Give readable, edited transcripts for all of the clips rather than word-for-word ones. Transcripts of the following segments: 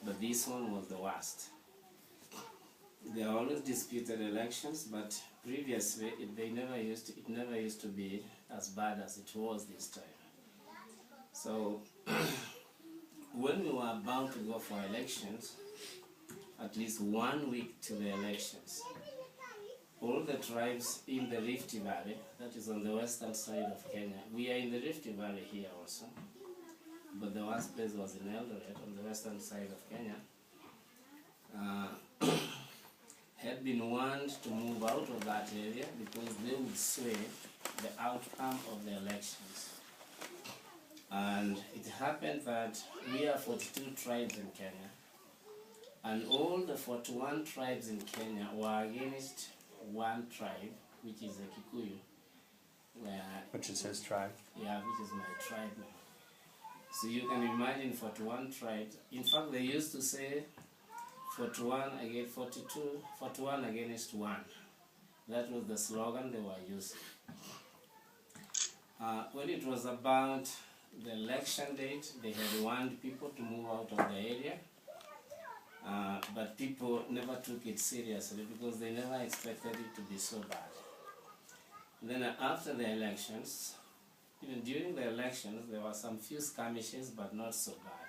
but this one was the worst. There are always disputed elections, but previously it never used to be as bad as it was this time. So when we were about to go for elections, at least 1 week to the elections, all the tribes in the Rift Valley, that is on the western side of Kenya, we are in the Rift Valley here also, but the worst place was in Eldoret on the western side of Kenya, had been warned to move out of that area because they would sway the outcome of the elections. And it happened that we are 42 tribes in Kenya, and all the 41 tribes in Kenya were against one tribe, which is the Kikuyu. Which is his tribe? Yeah, which is my tribe now. So you can imagine 41 tribes. In fact, they used to say 41 against 42, 41 against 1. That was the slogan they were using. When it was about the election date, they had warned people to move out of the area, but people never took it seriously because they never expected it to be so bad. Then after the elections, even during the elections, there were some few skirmishes, but not so bad.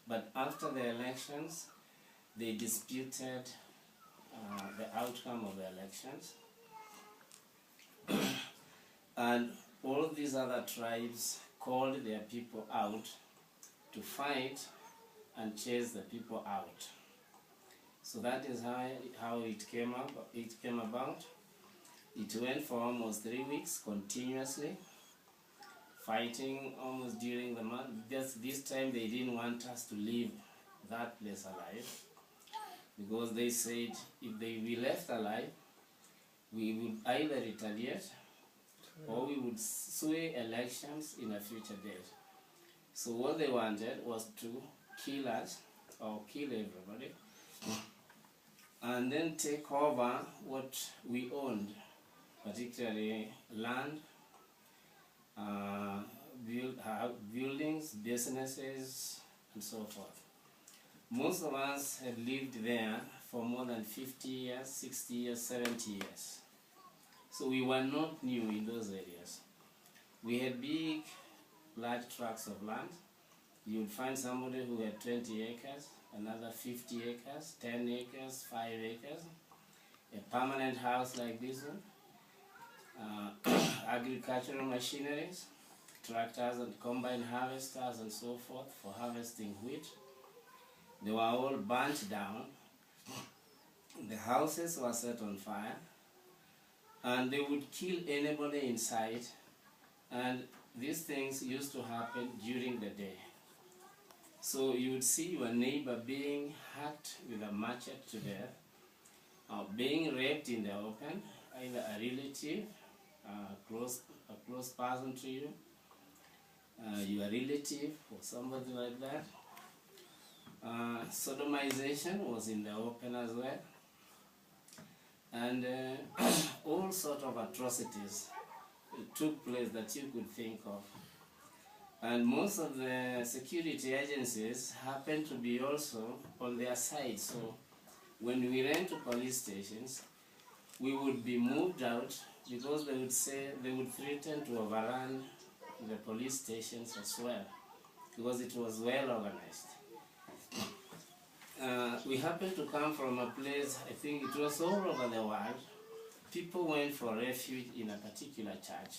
But after the elections, they disputed the outcome of the elections. And all these other tribes called their people out to fight and chase the people out. So that is how it came about. It went for almost 3 weeks continuously, fighting almost during the month. This time they didn't want us to leave that place alive, because they said if we left alive, we would either retaliate or we would sway elections in a future date. So what they wanted was to kill us or kill everybody and then take over what we owned, particularly land, buildings, businesses, and so forth. Most of us had lived there for more than 50 years, 60 years, 70 years. So we were not new in those areas. We had big, large tracts of land. You would find somebody who had 20 acres, another 50 acres, 10 acres, 5 acres, a permanent house like this one, agricultural machineries, tractors and combine harvesters and so forth for harvesting wheat. They were all burnt down. The houses were set on fire, and they would kill anybody inside, and these things used to happen during the day. So you would see your neighbor being hacked with a machete to death, or being raped in the open, either a relative, a close person to you, your relative or somebody like that. Sodomization was in the open as well, and all sorts of atrocities took place that you could think of. And most of the security agencies happened to be also on their side. So when we ran to police stations, we would be moved out because they would threaten to overrun the police stations as well, because it was well organized. We happened to come from a place, I think it was all over the world. People went for refuge in a particular church.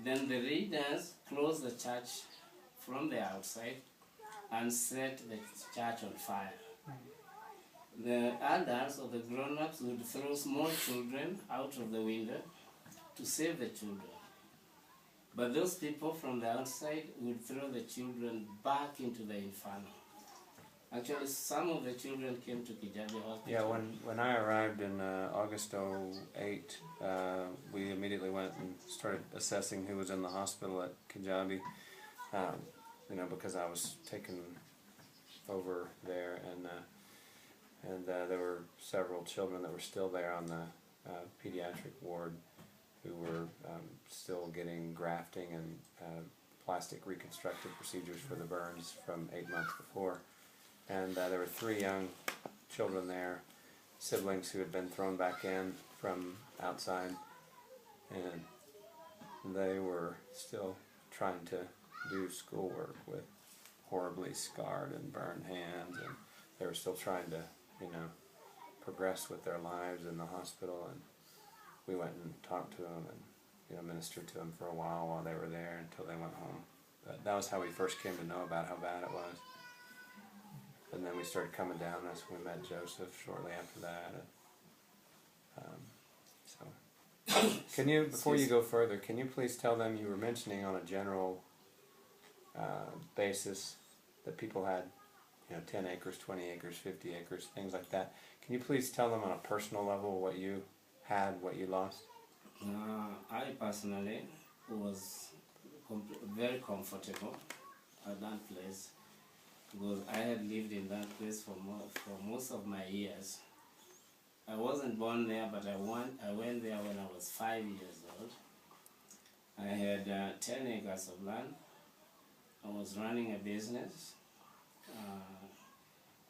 Then the raiders closed the church from the outside and set the church on fire. The adults or the grown-ups would throw small children out of the window to save the children. But those people from the outside would throw the children back into the inferno. Actually, some of the children came to Kijabe Hospital. Yeah, when I arrived in August 08, we immediately went and started assessing who was in the hospital at Kijabe, because I was taken over there, and there were several children that were still there on the pediatric ward who were still getting grafting and plastic reconstructive procedures for the burns from 8 months before. and there were 3 young children there, siblings who had been thrown back in from outside, and they were still trying to do schoolwork with horribly scarred and burned hands, and they were still trying to, progress with their lives in the hospital. And we went and talked to them and ministered to them for a while they were there until they went home. But that was how we first came to know about how bad it was. And then we started coming down. That's when we met Joseph shortly after that. Can you, before you go further, can you please tell them, you were mentioning on a general basis that people had 10 acres, 20 acres, 50 acres, things like that. Can you please tell them on a personal level what you had, what you lost? I personally was very comfortable at that place because I had lived in that place for most of my years. I wasn't born there, but I went there when I was 5 years old. I had 10 acres of land. I was running a business,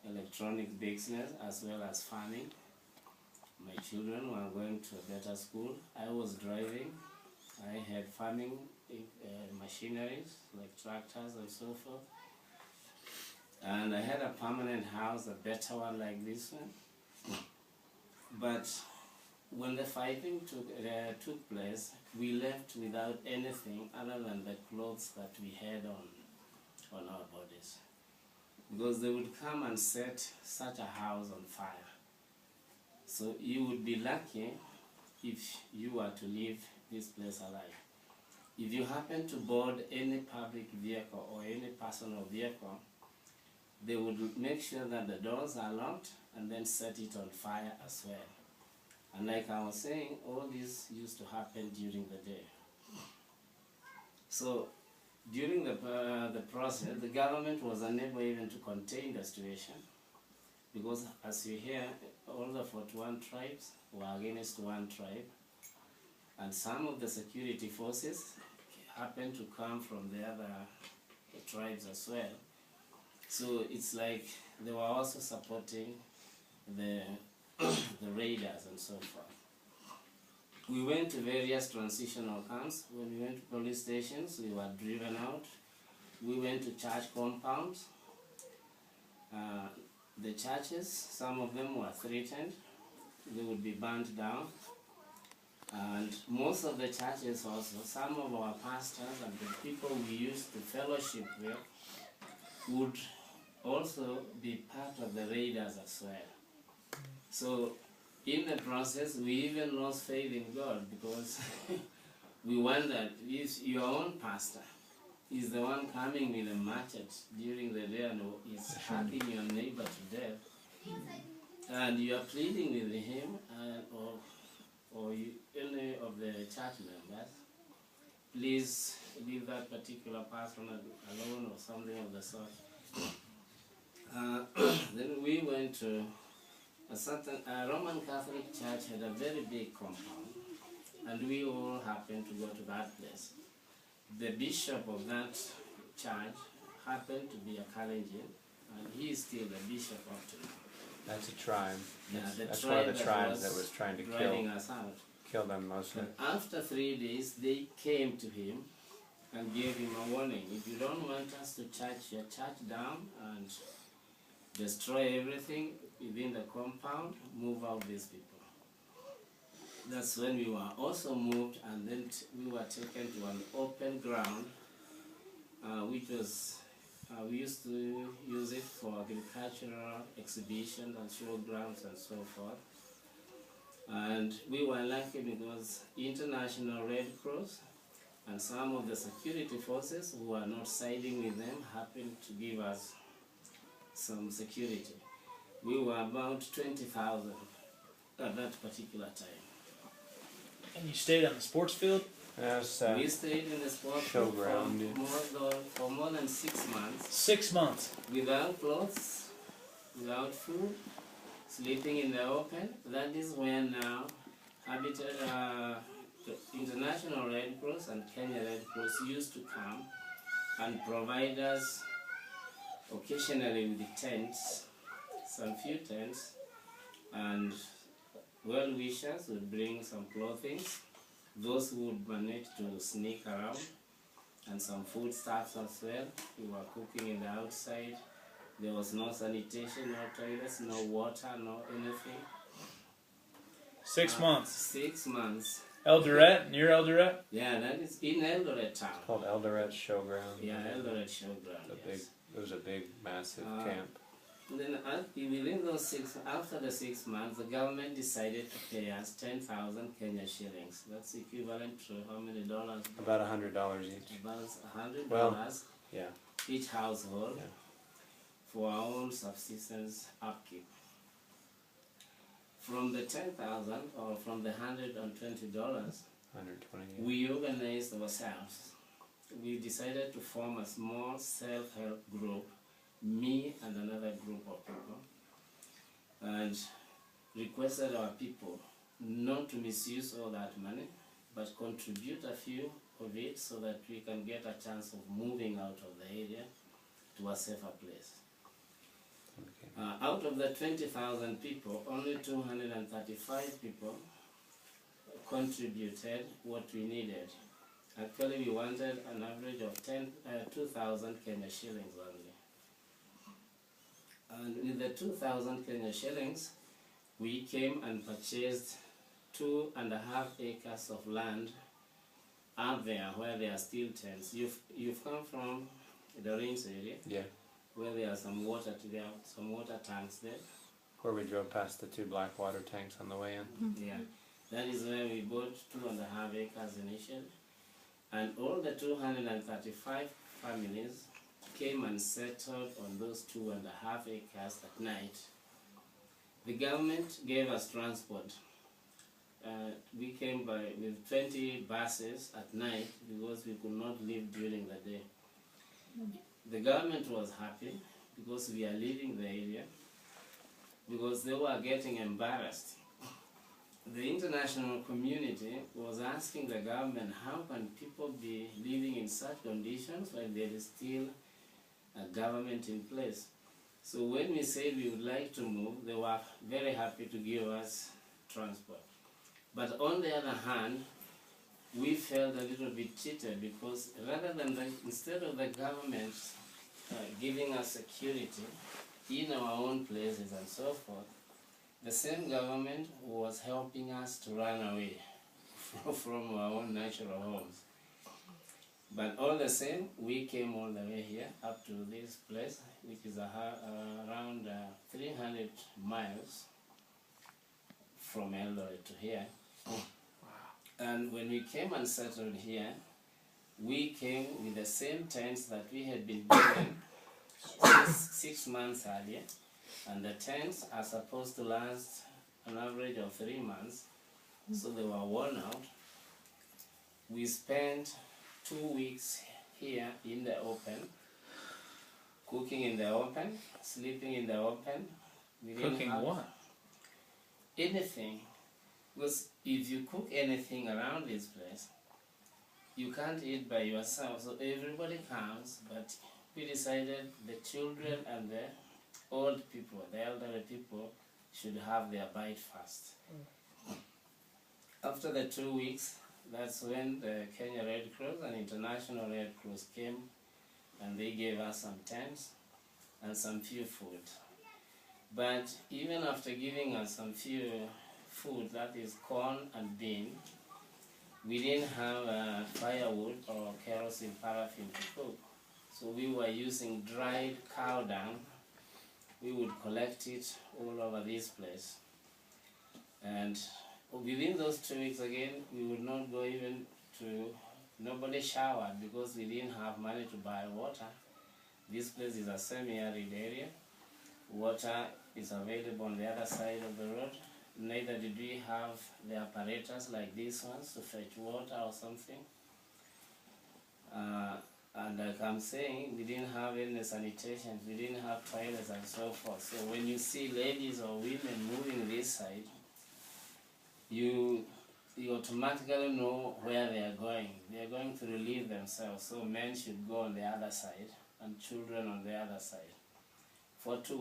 electronic business, as well as farming. My children were going to a better school. I was driving. I had farming machineries like tractors and so forth. And I had a permanent house, a better one like this one. But when the fighting took place, we left without anything other than the clothes that we had on our bodies. Because they would come and set such a house on fire. So you would be lucky if you were to leave this place alive. If you happen to board any public vehicle or any personal vehicle, they would make sure that the doors are locked and then set it on fire as well. And like I was saying, all this used to happen during the day. So during the process, the government was unable even to contain the situation, because as you hear, all the 41 tribes were against one tribe, and some of the security forces happened to come from the other tribes as well. So it's like they were also supporting the raiders and so forth. We went to various transitional camps. When we went to police stations, we were driven out. We went to church compounds. The churches, some of them were threatened. They would be burned down. And most of the churches also, some of our pastors and the people we used to fellowship with would also be part of the raiders as well. So in the process, we even lost faith in God, because we wondered, is your own pastor is the one coming with a machete during the day and is hacking your neighbor to death, and you are pleading with him or any of the church members, please leave that particular person alone or something of the sort. Then we went to a certain Roman Catholic church had a very big compound, and we all happened to go to that place. The bishop of that church happened to be a Kalenjin, and he is still the bishop up to now. That's a tribe. Yeah, That's one of the tribes that was trying to kill them mostly. And after 3 days, they came to him and gave him a warning. If you don't want us to church your church down and destroy everything within the compound, move out these people. That's when we were also moved, and then we were taken to an open ground, which was, we used to use it for agricultural exhibitions and showgrounds and so forth. And we were lucky because International Red Cross and some of the security forces who were not siding with them happened to give us some security. We were about 20,000 at that particular time. And you stayed on the sports field? Yes, We stayed in the sports show field ground, for more than 6 months. 6 months. Without clothes, without food, sleeping in the open. That is when Habitat, the International Red Cross and Kenya Red Cross used to come and provide us occasionally with the tents, some few tents, and well-wishers would bring some clothing. Those who would manage to sneak around, and some foodstuffs as well. We were cooking in the outside. There was no sanitation, no toilets, no water, no anything. 6 months. 6 months. Eldoret, near Eldoret? Yeah, that is in Eldoret town. It's called Eldoret Showground. Yeah, Eldoret Showground. Yes. It was a big, massive camp. Then within those after the 6 months, the government decided to pay us 10,000 Kenya shillings. That's equivalent to how many dollars? About $100 each. About $100 Well, yeah. each household Yeah. for our own subsistence upkeep. From the 10,000 or from the $120, 120. we organized ourselves. We decided to form a small self-help group, me and another group of people, and requested our people not to misuse all that money, but contribute a few of it so that we can get a chance of moving out of the area to a safer place. Okay. Out of the 20,000 people, only 235 people contributed what we needed. Actually, we wanted an average of 2,000 Kenya shillings only. And with the 2,000 Kenya shillings, we came and purchased 2.5 acres of land out there where there are still tents. You've come from the Rains area, Yeah. where there are some water tanks there. Where we drove past the 2 black water tanks on the way in. Yeah, that is where we bought 2.5 acres initially, and all the 235 families came and settled on those 2.5 acres at night. The government gave us transport. We came with 20 buses at night because we could not leave during the day. The government was happy because we are leaving the area, because they were getting embarrassed. The international community was asking the government, how can people be living in such conditions when there is still a government in place? So when we said we would like to move, they were very happy to give us transport. But on the other hand, we felt a little bit cheated, because rather than instead of the government giving us security in our own places and so forth, the same government was helping us to run away from our own natural homes. But all the same, we came all the way here up to this place, which is around 300 miles from Eldoret to here. And when we came and settled here, we came with the same tents that we had been given 6 months earlier, and the tents are supposed to last an average of 3 months, so they were worn out. We spent 2 weeks here in the open, cooking in the open, sleeping in the open. We didn't Cooking have what? anything, because if you cook anything around this place, you can't eat by yourself, so everybody comes, but we decided the children and the old people, the elderly people, should have their bite first. After the 2 weeks, that's when the Kenya Red Cross and International Red Cross came, and they gave us some tents and some few food. But even after giving us some few food, that is corn and bean, we didn't have firewood or kerosene paraffin to cook. So we were using dried cow dung. We would collect it all over this place. And within those 2 weeks again, we would not go even to, nobody showered because we didn't have money to buy water. This place is a semi-arid area. Water is available on the other side of the road. Neither did we have the apparatus like these ones to fetch water or something. And like I'm saying, we didn't have any sanitation, we didn't have toilets and so forth. So when you see ladies or women moving this side, you automatically know where they are going. They are going to relieve themselves, so men should go on the other side and children on the other side. for 2